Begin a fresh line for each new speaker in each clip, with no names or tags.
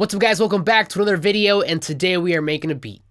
What's up, guys? Welcome back to another video, and today we are making a beat.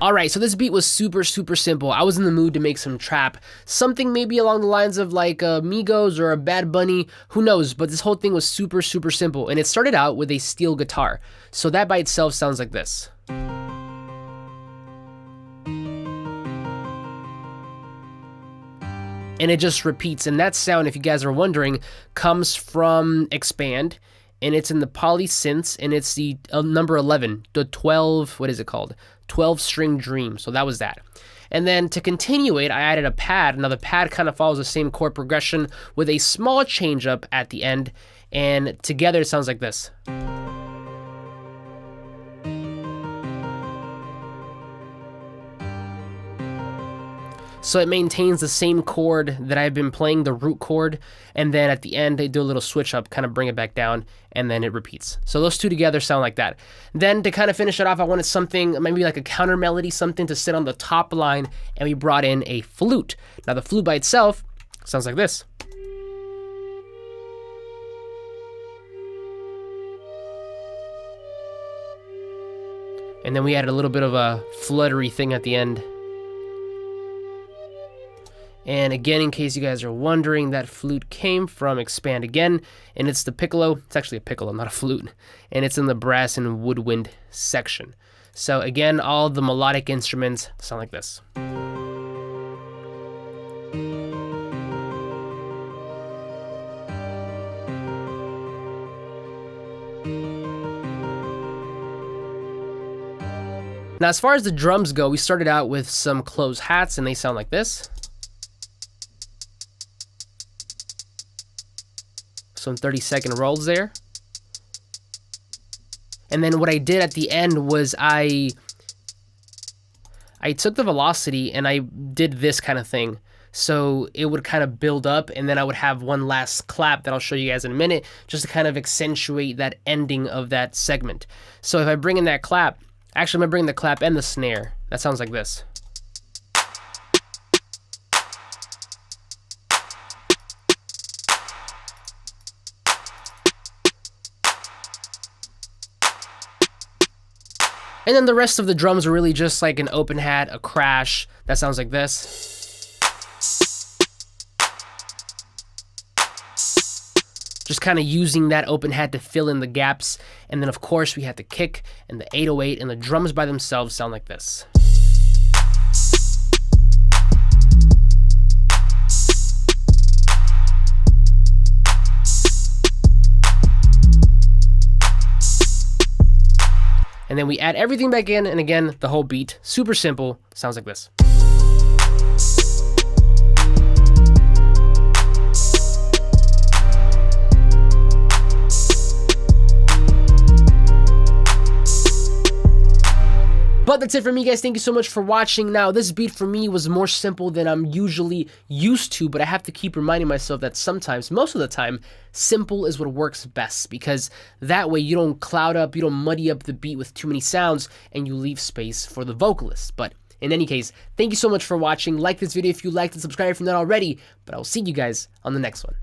Alright, so this beat was super simple. I was in the mood to make some trap. Something maybe along the lines of like a Migos or a Bad Bunny, who knows, but this whole thing was super simple. And it started out with a steel guitar. So that by itself sounds like this. And it just repeats, and that sound, if you guys are wondering, comes from Expand, and it's in the poly synths, and it's the number 11, the 12, what is it called? 12 string dream. So that was that. And then to continue it, I added a pad. Now the pad kind of follows the same chord progression with a small change up at the end, and together it sounds like this. So it maintains the same chord that I've been playing, the root chord, and then at the end they do a little switch up, kind of bring it back down, and then it repeats. So those two together sound like that. Then to kind of finish it off, I wanted something, maybe like a counter melody, something to sit on the top line, and we brought in a flute. Now the flute by itself sounds like this. And then we added a little bit of a fluttery thing at the end. And again, in case you guys are wondering, that flute came from Expand again, and it's the piccolo. It's actually a piccolo, not a flute, and it's in the brass and woodwind section. So again, all the melodic instruments sound like this. Now, as far as the drums go, we started out with some closed hats, and they sound like this. Some 30-second rolls there. And then what I did at the end was I took the velocity and I did this kind of thing. So it would kind of build up, and then I would have one last clap that I'll show you guys in a minute, just to kind of accentuate that ending of that segment. So if I bring in that clap, actually I'm gonna bring the clap and the snare. That sounds like this. And then the rest of the drums are really just like an open hat, a crash. That sounds like this. Just kind of using that open hat to fill in the gaps. And then of course we had the kick and the 808, and the drums by themselves sound like this. and then we add everything back in, and again, the whole beat, super simple, sounds like this. But that's it for me, guys. Thank you so much for watching. Now, this beat for me was more simple than I'm usually used to, but I have to keep reminding myself that sometimes, most of the time, simple is what works best, because that way you don't cloud up, you don't muddy up the beat with too many sounds, and you leave space for the vocalist. But in any case, thank you so much for watching. Like this video if you liked it, subscribe if you're not already, but I'll see you guys on the next one.